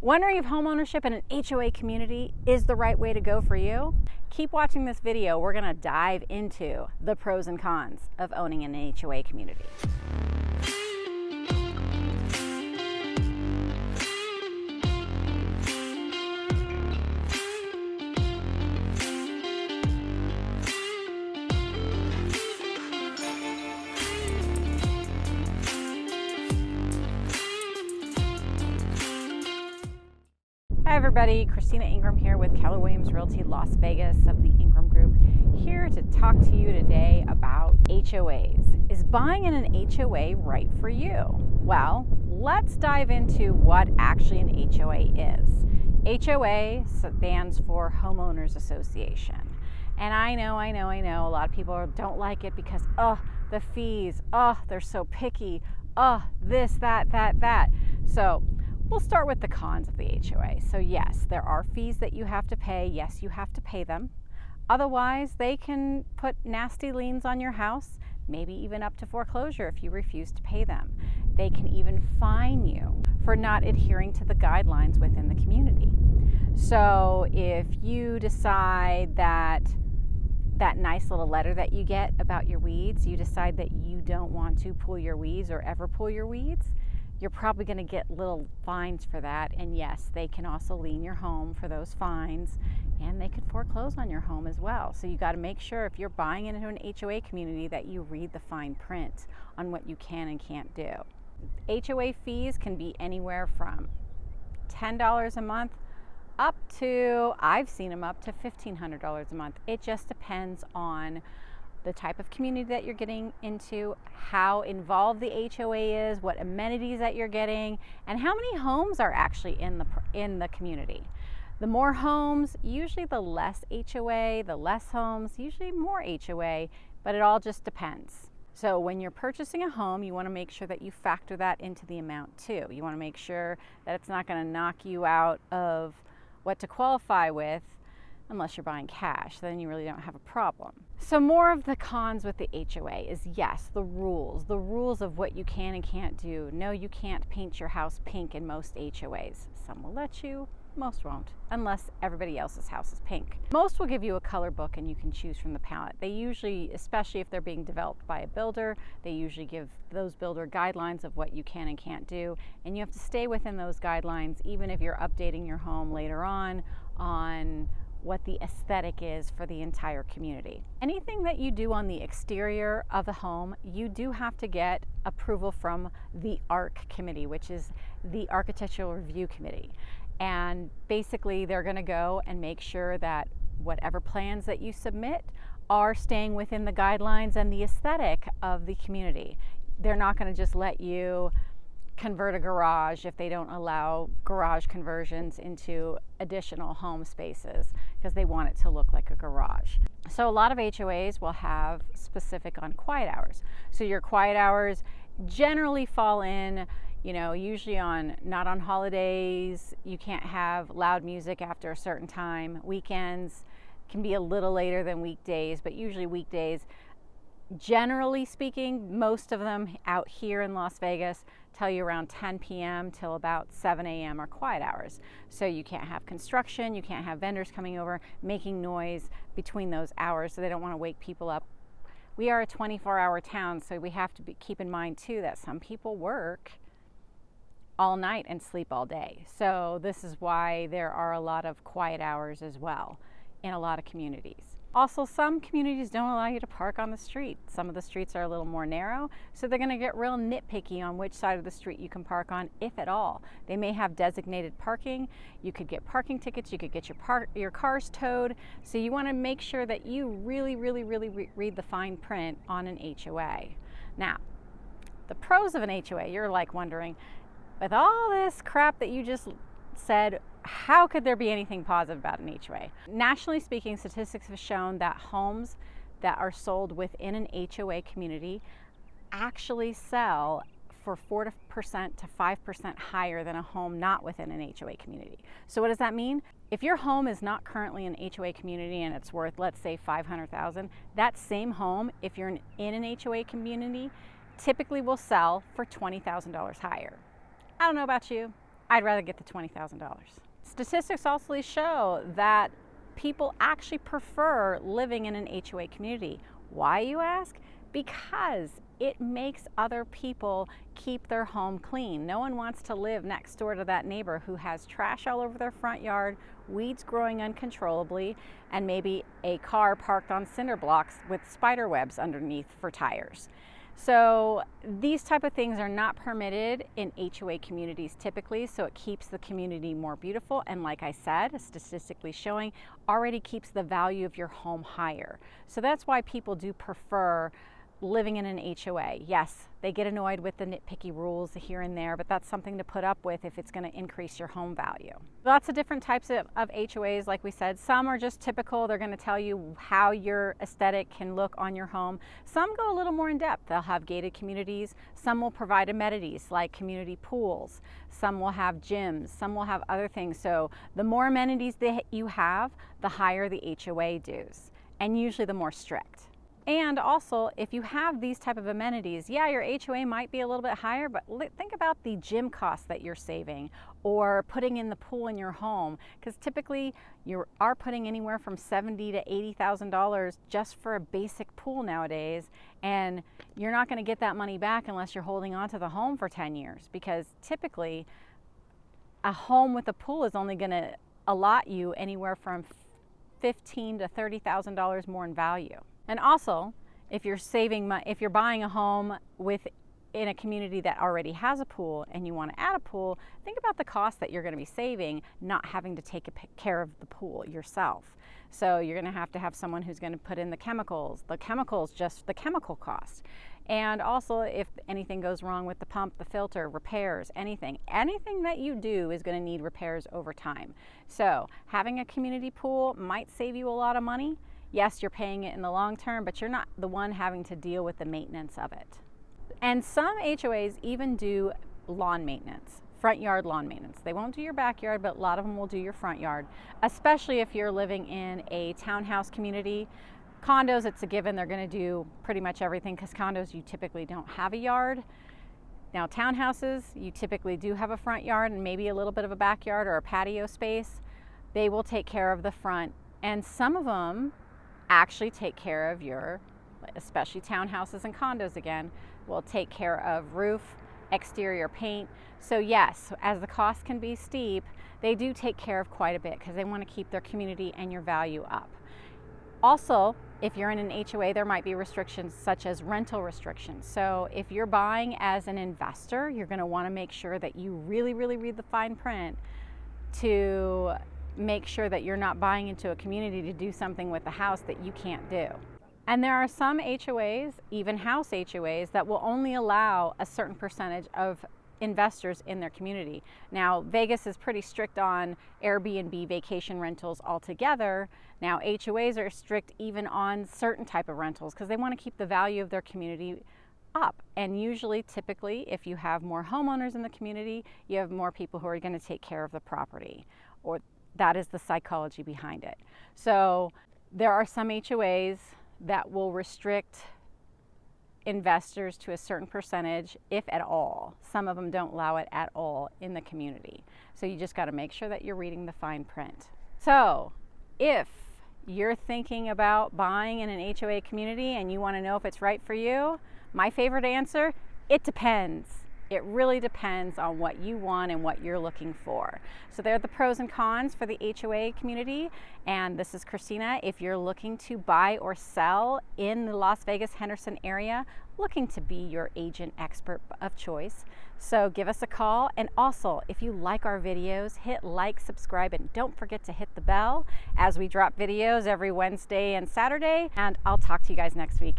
Wondering if homeownership in an HOA community is the right way to go for you? Keep watching this video. We're going to dive into the pros and cons of owning an HOA community. Hi everybody, Christina Ingram here with Keller Williams Realty Las Vegas of the Ingram Group, here to talk to you today about HOAs. Is buying in an HOA right for you? Well, let's dive into what actually an HOA is. HOA stands for Homeowners Association. And I know, a lot of people don't like it because, the fees, they're so picky, this, that. So, we'll start with the cons of the HOA. So yes, there are fees that you have to pay. Yes, you have to pay them. Otherwise, they can put nasty liens on your house, maybe even up to foreclosure if you refuse to pay them. They can even fine you for not adhering to the guidelines within the community. So if you decide that nice little letter that you get about your weeds, you decide that you don't want to pull your weeds or ever pull your weeds, you're probably going to get little fines for that. And yes, they can also lien your home for those fines, and they could foreclose on your home as well. So you got to make sure if you're buying into an HOA community that you read the fine print on what you can and can't do. HOA fees can be anywhere from $10 a month up to, I've seen them up to $1,500 a month. It just depends on the type of community that you're getting into, how involved the HOA is, what amenities that you're getting, and how many homes are actually in the community. The more homes, usually the less HOA, the less homes, usually more HOA, but it all just depends. So when you're purchasing a home, you want to make sure that you factor that into the amount too. You want to make sure that it's not going to knock you out of what to qualify with. Unless you're buying cash, then you really don't have a problem. So more of the cons with the HOA is, yes, the rules of what you can and can't do. No, you can't paint your house pink in most HOAs. Some will let you, most won't, unless everybody else's house is pink. Most will give you a color book and you can choose from the palette. They usually, especially if they're being developed by a builder, they usually give those builder guidelines of what you can and can't do, and you have to stay within those guidelines even if you're updating your home later on what the aesthetic is for the entire community. Anything that you do on the exterior of the home, you do have to get approval from the ARC committee, which is the Architectural Review Committee. And basically they're going to go and make sure that whatever plans that you submit are staying within the guidelines and the aesthetic of the community. They're not going to just let you convert a garage if they don't allow garage conversions into additional home spaces because they want it to look like a garage. So a lot of HOAs will have specific on quiet hours. So your quiet hours generally fall in, usually not on holidays. You can't have loud music after a certain time. Weekends can be a little later than weekdays, but usually weekdays. Generally speaking, most of them out here in Las Vegas tell you around 10 p.m. till about 7 a.m. are quiet hours. So you can't have construction, you can't have vendors coming over making noise between those hours, so they don't want to wake people up. We are a 24-hour town, so we have to keep in mind too that some people work all night and sleep all day. So this is why there are a lot of quiet hours as well in a lot of communities. Also, some communities don't allow you to park on the street. Some of the streets are a little more narrow, so they're going to get real nitpicky on which side of the street you can park on, if at all. They may have designated parking. You could get parking tickets. You could get your cars towed. So you want to make sure that you really read the fine print on an HOA. Now, the pros of an HOA, you're like wondering, with all this crap that you just said, how could there be anything positive about an HOA? Nationally speaking, statistics have shown that homes that are sold within an HOA community actually sell for 4% to 5% higher than a home not within an HOA community. So what does that mean? If your home is not currently an HOA community and it's worth, let's say, $500,000, that same home, if you're in an HOA community, typically will sell for $20,000 higher. I don't know about you, I'd rather get the $20,000. Statistics also show that people actually prefer living in an HOA community. Why, you ask? Because it makes other people keep their home clean. No one wants to live next door to that neighbor who has trash all over their front yard, weeds growing uncontrollably, and maybe a car parked on cinder blocks with spider webs underneath for tires. So these type of things are not permitted in HOA communities typically, so it keeps the community more beautiful, and like I said, statistically showing, already keeps the value of your home higher. So that's why people do prefer living in an HOA. Yes, they get annoyed with the nitpicky rules here and there, but that's something to put up with if it's going to increase your home value. Lots of different types of HOAs, like we said. Some are just typical. They're going to tell you how your aesthetic can look on your home. Some go a little more in depth. They'll have gated communities. Some will provide amenities like community pools. Some will have gyms. Some will have other things. So the more amenities that you have, the higher the HOA dues, and usually the more strict. And also, if you have these type of amenities, yeah, your HOA might be a little bit higher, but think about the gym costs that you're saving, or putting in the pool in your home, because typically you are putting anywhere from $70,000 to $80,000 just for a basic pool nowadays, and you're not going to get that money back unless you're holding on to the home for 10 years, because typically a home with a pool is only going to allot you anywhere from $15,000 to $30,000 more in value. And also, if you're buying a home in a community that already has a pool and you want to add a pool, think about the cost that you're going to be saving not having to take care of the pool yourself. So you're going to have someone who's going to put in the chemicals, just the chemical cost. And also, if anything goes wrong with the pump, the filter, repairs, anything that you do is going to need repairs over time. So having a community pool might save you a lot of money. Yes, you're paying it in the long term, but you're not the one having to deal with the maintenance of it. And some HOAs even do lawn maintenance, front yard lawn maintenance. They won't do your backyard, but a lot of them will do your front yard, especially if you're living in a townhouse community. Condos, it's a given they're going to do pretty much everything, because condos, you typically don't have a yard. Now, townhouses, you typically do have a front yard and maybe a little bit of a backyard or a patio space. They will take care of the front, and some of them actually take care of especially townhouses and condos again, will take care of roof, exterior paint. So yes, as the cost can be steep, they do take care of quite a bit because they want to keep their community and your value up. Also, if you're in an HOA, there might be restrictions such as rental restrictions. So if you're buying as an investor, you're going to want to make sure that you really, really read the fine print to make sure that you're not buying into a community to do something with the house that you can't do. And there are some HOAs, even house HOAs, that will only allow a certain percentage of investors in their community. Now, Vegas is pretty strict on Airbnb vacation rentals altogether. Now, HOAs are strict even on certain type of rentals because they want to keep the value of their community up. And usually, typically, if you have more homeowners in the community, you have more people who are going to take care of the property, or that is the psychology behind it. So there are some HOAs that will restrict investors to a certain percentage, if at all. Some of them don't allow it at all in the community. So you just got to make sure that you're reading the fine print. So if you're thinking about buying in an HOA community and you want to know if it's right for you, my favorite answer, it depends. It really depends on what you want and what you're looking for. So there are the pros and cons for the HOA community. And this is Christina. If you're looking to buy or sell in the Las Vegas Henderson area, looking to be your agent expert of choice, so give us a call. And also, if you like our videos, hit like, subscribe, and don't forget to hit the bell as we drop videos every Wednesday and Saturday. And I'll talk to you guys next week.